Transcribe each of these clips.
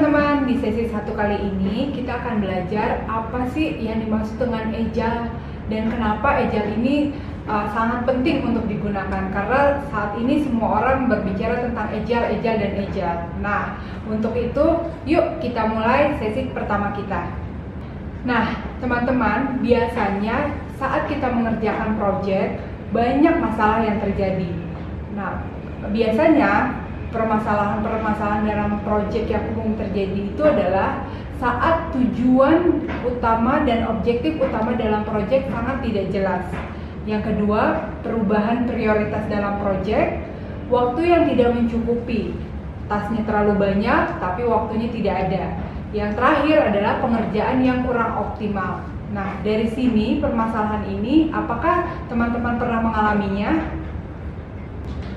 teman-teman, di sesi 1 kali ini kita akan belajar apa sih yang dimaksud dengan agile dan kenapa agile ini sangat penting untuk digunakan, karena saat ini semua orang berbicara tentang agile dan agile. Nah, untuk itu yuk kita mulai sesi pertama kita. Nah, teman-teman, biasanya saat kita mengerjakan project banyak masalah yang terjadi. Nah, biasanya permasalahan dalam proyek yang umum terjadi itu adalah saat tujuan utama dan objektif utama dalam proyek sangat tidak jelas. Yang kedua, perubahan prioritas dalam proyek, waktu yang tidak mencukupi, tasnya terlalu banyak tapi waktunya tidak ada. Yang terakhir adalah pengerjaan yang kurang optimal. Nah, dari sini permasalahan ini, apakah teman-teman pernah mengalaminya?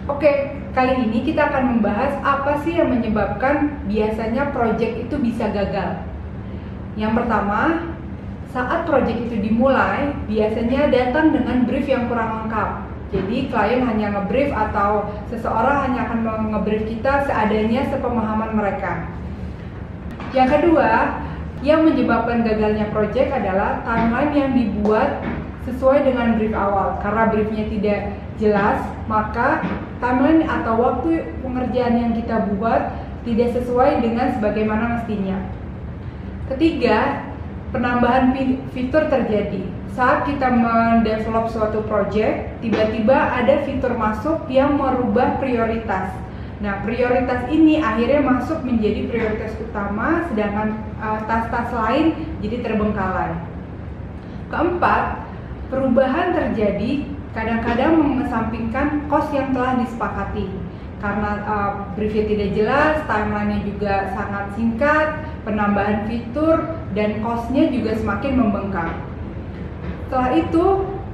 Oke, kali ini kita akan membahas apa sih yang menyebabkan biasanya proyek itu bisa gagal. Yang pertama, saat proyek itu dimulai, biasanya datang dengan brief yang kurang lengkap. Jadi klien hanya ngebrief atau seseorang hanya akan ngebrief kita seadanya sepemahaman mereka. Yang kedua, yang menyebabkan gagalnya proyek adalah timeline yang dibuat sesuai dengan brief awal. Karena briefnya tidak jelas, maka timeline atau waktu pengerjaan yang kita buat tidak sesuai dengan sebagaimana mestinya. Ketiga, penambahan fitur terjadi. Saat kita mendevelop suatu project, tiba-tiba ada fitur masuk yang merubah prioritas. Nah, prioritas ini akhirnya masuk menjadi prioritas utama, sedangkan tas-tas lain jadi terbengkalai. Keempat, perubahan terjadi kadang-kadang mengesampingkan cost yang telah disepakati. Karena briefnya tidak jelas, timeline-nya juga sangat singkat, penambahan fitur, dan cost-nya juga semakin membengkak. Setelah itu,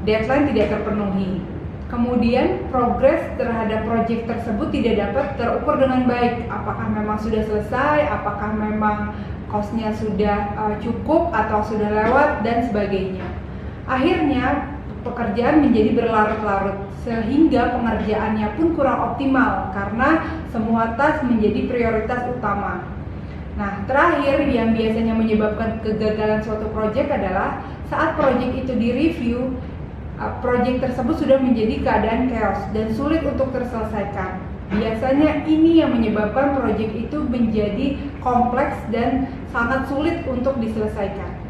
deadline tidak terpenuhi. Kemudian, progres terhadap proyek tersebut tidak dapat terukur dengan baik. Apakah memang sudah selesai, apakah memang cost-nya sudah cukup atau sudah lewat, dan sebagainya. Akhirnya, pekerjaan menjadi berlarut-larut sehingga pengerjaannya pun kurang optimal karena semua tas menjadi prioritas utama. Nah, terakhir yang biasanya menyebabkan kegagalan suatu proyek adalah saat proyek itu direview, proyek tersebut sudah menjadi keadaan chaos dan sulit untuk terselesaikan. Biasanya ini yang menyebabkan proyek itu menjadi kompleks dan sangat sulit untuk diselesaikan.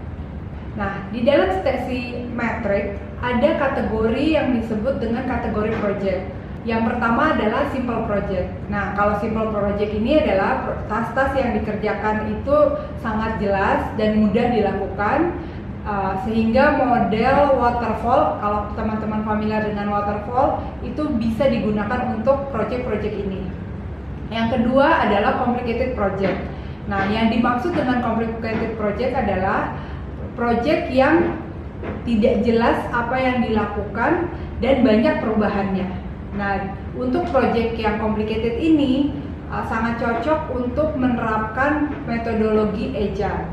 Nah, di dalam sesi metrik ada kategori yang disebut dengan kategori project. Yang pertama adalah simple project. Nah, kalau simple project ini adalah tas-tas yang dikerjakan itu sangat jelas dan mudah dilakukan, sehingga model waterfall, kalau teman-teman familiar dengan waterfall, itu bisa digunakan untuk project-project ini. Yang kedua adalah complicated project. Nah, yang dimaksud dengan complicated project adalah project yang tidak jelas apa yang dilakukan dan banyak perubahannya. Nah, untuk project yang complicated ini sangat cocok untuk menerapkan metodologi agile.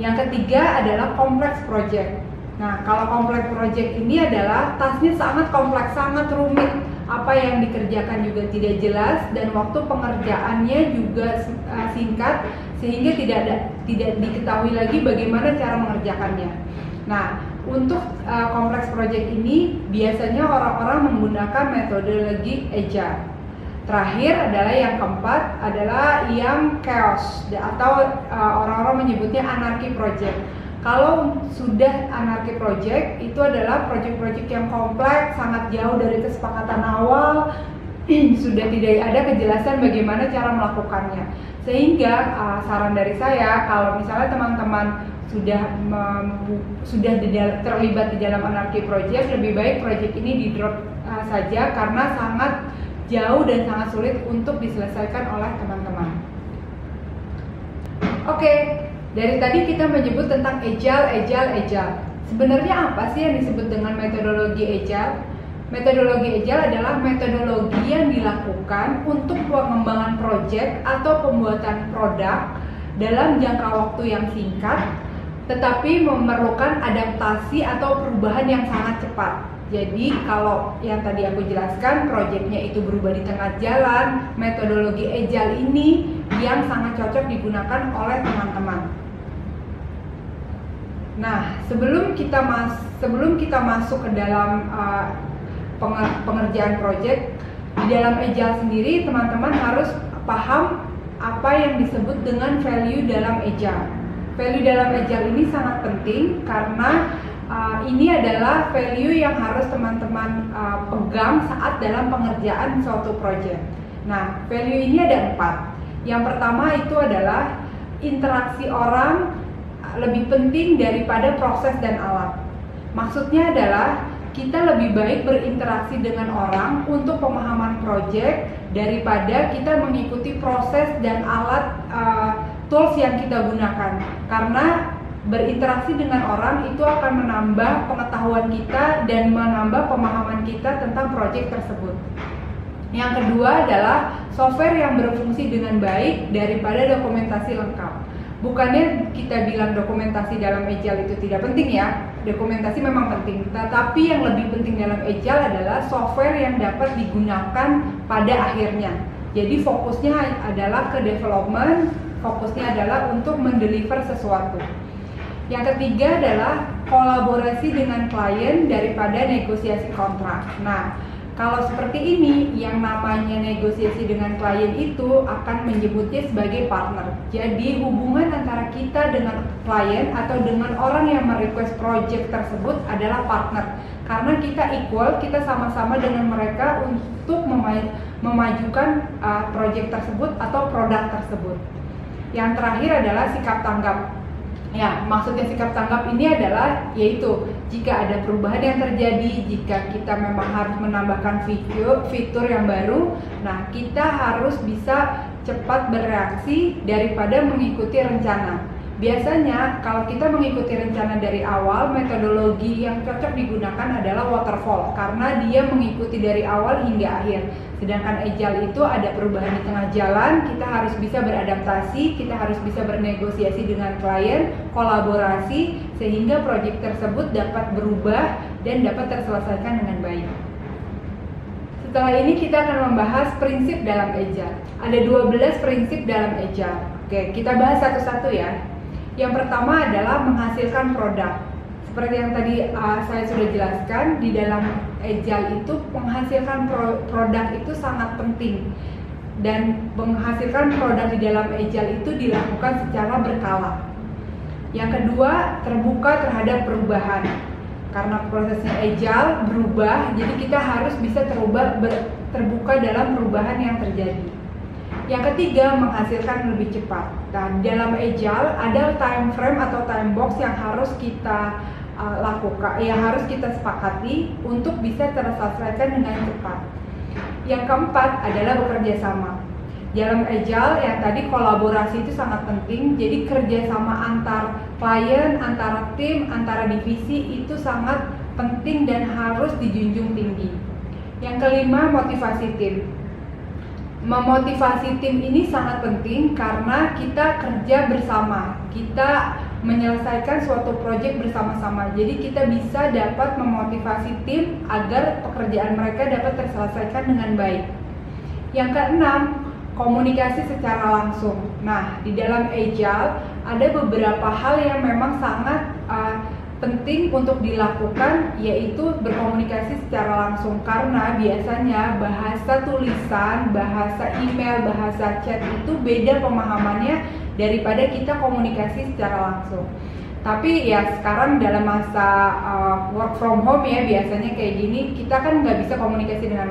Yang ketiga adalah complex project. Nah, kalau complex project ini adalah tasnya sangat kompleks, sangat rumit. Apa yang dikerjakan juga tidak jelas dan waktu pengerjaannya juga singkat, sehingga tidak diketahui lagi bagaimana cara mengerjakannya. Nah, untuk kompleks project ini biasanya orang-orang menggunakan metodologi agile. Terakhir adalah yang keempat adalah yang chaos atau orang-orang menyebutnya anarchy project. Kalau sudah anarchy project, itu adalah project-project yang kompleks, sangat jauh dari kesepakatan awal, sudah tidak ada kejelasan bagaimana cara melakukannya. Sehingga saran dari saya, kalau misalnya teman-teman sudah terlibat di dalam anarchy project, lebih baik project ini di drop saja karena sangat jauh dan sangat sulit untuk diselesaikan oleh teman-teman. Oke. Dari tadi kita menyebut tentang agile. Sebenarnya apa sih yang disebut dengan metodologi agile? Metodologi agile adalah metodologi yang dilakukan untuk pengembangan proyek atau pembuatan produk dalam jangka waktu yang singkat tetapi memerlukan adaptasi atau perubahan yang sangat cepat. Jadi kalau yang tadi aku jelaskan, proyeknya itu berubah di tengah jalan, metodologi Agile ini yang sangat cocok digunakan oleh teman-teman. Nah, sebelum kita masuk ke dalam pengerjaan proyek, di dalam Agile sendiri teman-teman harus paham apa yang disebut dengan value dalam Agile. Value dalam Agile ini sangat penting karena ini adalah value yang harus teman-teman pegang saat dalam pengerjaan suatu proyek. Nah, value ini ada 4. Yang pertama itu adalah interaksi orang lebih penting daripada proses dan alat. Maksudnya adalah kita lebih baik berinteraksi dengan orang untuk pemahaman proyek daripada kita mengikuti proses dan alat tools yang kita gunakan. Karena berinteraksi dengan orang itu akan menambah pengetahuan kita dan menambah pemahaman kita tentang proyek tersebut. Yang kedua adalah software yang berfungsi dengan baik daripada dokumentasi lengkap. Bukannya kita bilang dokumentasi dalam Agile itu tidak penting ya, dokumentasi memang penting, tetapi yang lebih penting dalam Agile adalah software yang dapat digunakan pada akhirnya. Jadi fokusnya adalah ke development, fokusnya adalah untuk mendeliver sesuatu. Yang ketiga adalah kolaborasi dengan klien daripada negosiasi kontrak. Nah, kalau seperti ini, yang namanya negosiasi dengan klien itu akan menyebutnya sebagai partner. Jadi hubungan antara kita dengan klien atau dengan orang yang merequest project tersebut adalah partner. Karena kita equal, kita sama-sama dengan mereka untuk memajukan project tersebut atau produk tersebut. Yang terakhir adalah sikap tanggap. Ya, maksudnya sikap tanggap ini adalah yaitu jika ada perubahan yang terjadi, jika kita memang harus menambahkan fitur yang baru, nah kita harus bisa cepat bereaksi daripada mengikuti rencana. Biasanya kalau kita mengikuti rencana dari awal, metodologi yang cocok digunakan adalah waterfall karena dia mengikuti dari awal hingga akhir. Sedangkan Agile itu ada perubahan di tengah jalan, kita harus bisa beradaptasi, kita harus bisa bernegosiasi dengan klien, kolaborasi sehingga proyek tersebut dapat berubah dan dapat terselesaikan dengan baik. Setelah ini kita akan membahas prinsip dalam Agile. Ada 12 prinsip dalam Agile. Oke, kita bahas satu-satu ya. Yang pertama adalah menghasilkan produk. Seperti yang tadi saya sudah jelaskan, di dalam Agile itu menghasilkan produk itu sangat penting. Dan menghasilkan produk di dalam Agile itu dilakukan secara berkala. Yang kedua, terbuka terhadap perubahan. Karena prosesnya Agile berubah, jadi kita harus bisa terbuka dalam perubahan yang terjadi. Yang ketiga, menghasilkan lebih cepat. Dan dalam Agile ada time frame atau time box yang harus kita lakukan, yang harus kita sepakati untuk bisa terselesaikan dengan cepat. Yang keempat adalah bekerja sama. Dalam Agile yang tadi kolaborasi itu sangat penting, jadi kerjasama antar klien, antara tim, antara divisi itu sangat penting dan harus dijunjung tinggi. Yang kelima, motivasi tim. Memotivasi tim ini sangat penting karena kita kerja bersama, kita menyelesaikan suatu proyek bersama-sama. Jadi kita bisa dapat memotivasi tim agar pekerjaan mereka dapat terselesaikan dengan baik. Yang keenam, komunikasi secara langsung. Nah, di dalam Agile ada beberapa hal yang memang sangat penting untuk dilakukan, yaitu berkomunikasi secara langsung karena biasanya bahasa tulisan, bahasa email, bahasa chat itu beda pemahamannya daripada kita komunikasi secara langsung. Tapi ya sekarang dalam masa work from home ya biasanya kayak gini, kita kan nggak bisa komunikasi dengan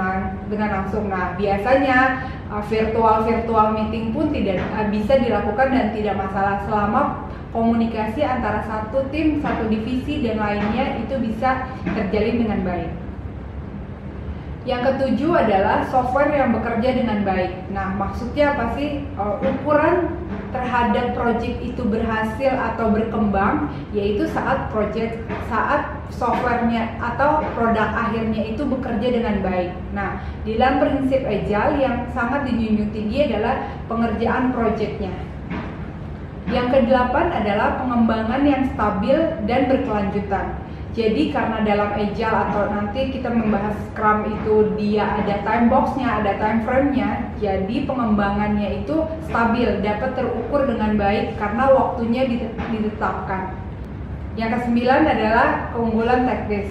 langsung. Nah biasanya virtual meeting pun tidak bisa dilakukan dan tidak masalah selama komunikasi antara satu tim, satu divisi dan lainnya itu bisa terjalin dengan baik. Yang ketujuh adalah software yang bekerja dengan baik. Nah, maksudnya apa sih? Ukuran terhadap proyek itu berhasil atau berkembang yaitu saat softwarenya atau produk akhirnya itu bekerja dengan baik. Nah, di dalam prinsip Agile yang sangat dijunjung tinggi adalah pengerjaan proyeknya. Yang kedelapan adalah pengembangan yang stabil dan berkelanjutan. Jadi karena dalam Agile atau nanti kita membahas Scrum itu dia ada time box-nya, ada time frame-nya, jadi pengembangannya itu stabil, dapat terukur dengan baik karena waktunya ditetapkan. Yang kesembilan adalah keunggulan teknis.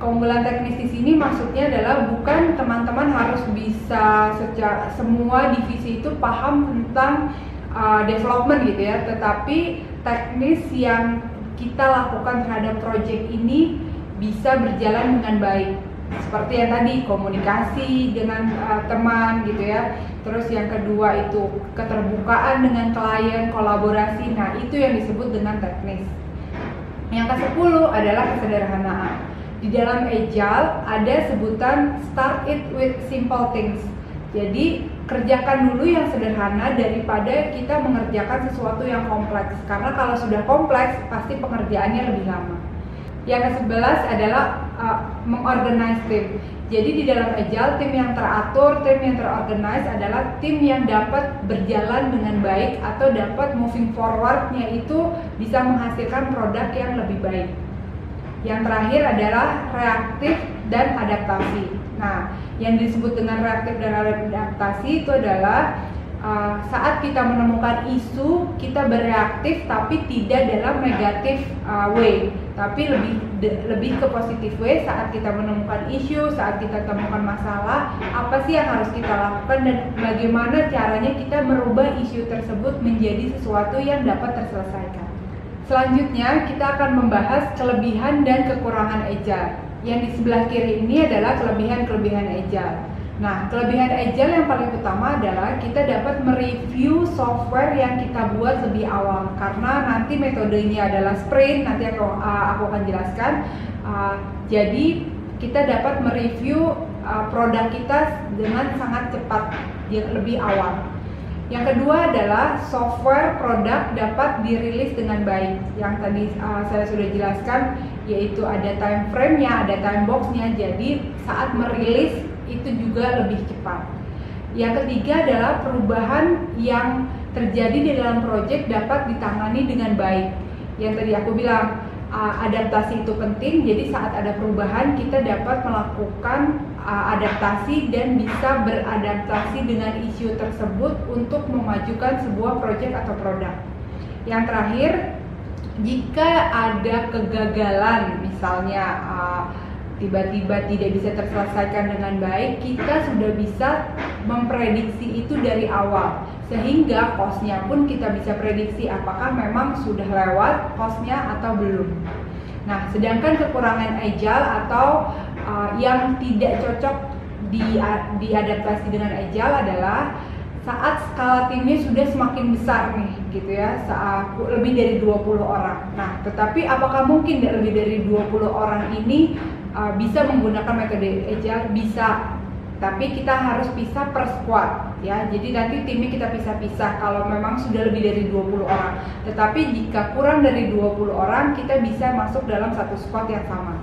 Keunggulan teknis di sini maksudnya adalah bukan teman-teman harus bisa semua divisi itu paham tentang development gitu ya, tetapi teknis yang kita lakukan terhadap project ini bisa berjalan dengan baik. Seperti yang tadi, komunikasi dengan teman gitu ya. Terus yang kedua itu keterbukaan dengan klien, kolaborasi. Nah, itu yang disebut dengan teknis. Yang ke-10 adalah kesederhanaan. Di dalam Agile ada sebutan start it with simple things. Jadi kerjakan dulu yang sederhana daripada kita mengerjakan sesuatu yang kompleks. Karena kalau sudah kompleks pasti pengerjaannya lebih lama. Yang ke-11 adalah mengorganize tim. Jadi di dalam Agile tim yang teratur, tim yang terorganize adalah tim yang dapat berjalan dengan baik atau dapat moving forward-nya itu bisa menghasilkan produk yang lebih baik. Yang terakhir adalah reaktif dan adaptasi. Nah, yang disebut dengan reaktif dan adaptasi itu adalah saat kita menemukan isu, kita bereaktif tapi tidak dalam negatif way, tapi lebih ke positif way. Saat kita menemukan isu, saat kita temukan masalah, apa sih yang harus kita lakukan dan bagaimana caranya kita merubah isu tersebut menjadi sesuatu yang dapat terselesaikan. Selanjutnya kita akan membahas kelebihan dan kekurangan Agile. Yang di sebelah kiri ini adalah kelebihan-kelebihan Agile. Nah, kelebihan Agile yang paling utama adalah kita dapat mereview software yang kita buat lebih awal. Karena nanti metodenya adalah sprint, nanti aku akan jelaskan. Jadi kita dapat mereview produk kita dengan sangat cepat, lebih awal. Yang kedua adalah software produk dapat dirilis dengan baik. Yang tadi saya sudah jelaskan, yaitu ada time frame-nya, ada time box-nya. Jadi saat merilis itu juga lebih cepat. Yang ketiga adalah perubahan yang terjadi di dalam proyek dapat ditangani dengan baik. Yang tadi aku bilang adaptasi itu penting. Jadi saat ada perubahan kita dapat melakukan adaptasi dan bisa beradaptasi dengan isu tersebut untuk memajukan sebuah proyek atau produk. Yang terakhir, jika ada kegagalan, misalnya tiba-tiba tidak bisa terselesaikan dengan baik, kita sudah bisa memprediksi itu dari awal, sehingga cost-nya pun kita bisa prediksi apakah memang sudah lewat cost-nya atau belum. Nah, sedangkan kekurangan Agile atau yang tidak cocok diadaptasi dengan Agile adalah saat skala timnya sudah semakin besar nih gitu ya, lebih dari 20 orang. Nah, tetapi apakah mungkin lebih dari 20 orang ini bisa menggunakan metode Agile? Bisa, tapi kita harus pisah per squad ya. Jadi nanti timnya kita pisah-pisah kalau memang sudah lebih dari 20 orang. Tetapi jika kurang dari 20 orang, kita bisa masuk dalam satu squad yang sama.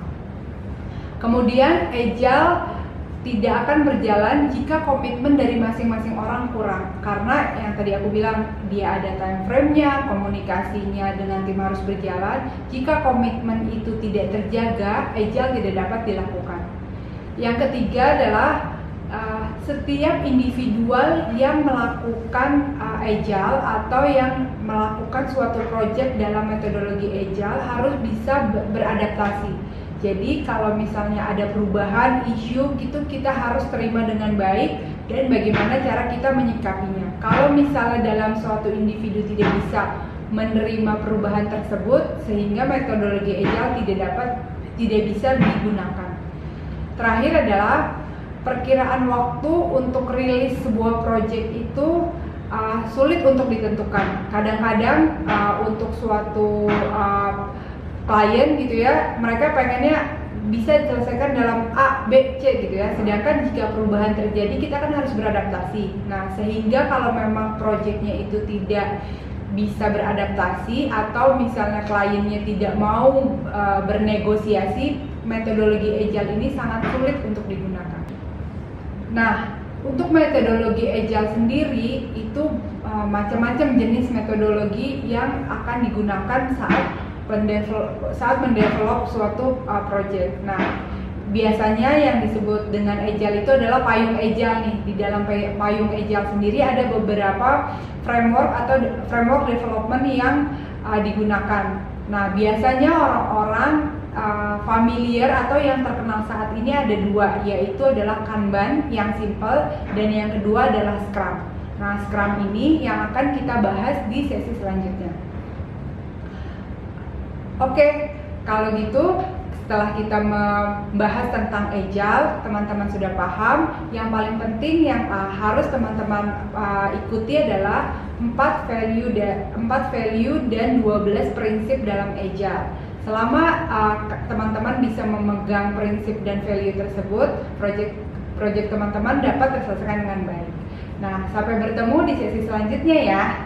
Kemudian Agile tidak akan berjalan jika komitmen dari masing-masing orang kurang. Karena yang tadi aku bilang, dia ada time frame-nya, komunikasinya dengan tim harus berjalan. Jika komitmen itu tidak terjaga, Agile tidak dapat dilakukan. Yang ketiga adalah setiap individual yang melakukan Agile atau yang melakukan suatu project dalam metodologi Agile harus bisa beradaptasi. Jadi kalau misalnya ada perubahan, isu gitu, kita harus terima dengan baik dan bagaimana cara kita menyikapinya. Kalau misalnya dalam suatu individu tidak bisa menerima perubahan tersebut, sehingga metodologi Agile tidak bisa digunakan. Terakhir adalah perkiraan waktu untuk rilis sebuah project itu sulit untuk ditentukan. Kadang-kadang untuk suatu klien gitu ya, mereka pengennya bisa diselesaikan dalam A, B, C gitu ya. Sedangkan jika perubahan terjadi, kita kan harus beradaptasi. Nah, sehingga kalau memang proyeknya itu tidak bisa beradaptasi atau misalnya kliennya tidak mau bernegosiasi, metodologi Agile ini sangat sulit untuk digunakan. Nah, untuk metodologi Agile sendiri itu macam-macam jenis metodologi yang akan digunakan saat mendevelop suatu project. Nah, biasanya yang disebut dengan Agile itu adalah payung Agile nih. Di dalam payung Agile sendiri ada beberapa framework atau framework development yang digunakan. Nah, biasanya orang-orang familiar atau yang terkenal saat ini ada dua, yaitu adalah Kanban yang simple dan yang kedua adalah Scrum. Nah, Scrum ini yang akan kita bahas di sesi selanjutnya. Oke, kalau gitu setelah kita membahas tentang Agile, teman-teman sudah paham. Yang paling penting yang harus teman-teman ikuti adalah 4 value dan 12 prinsip dalam Agile. Selama teman-teman bisa memegang prinsip dan value tersebut, project teman-teman dapat terselesaikan dengan baik. Nah, sampai bertemu di sesi selanjutnya ya.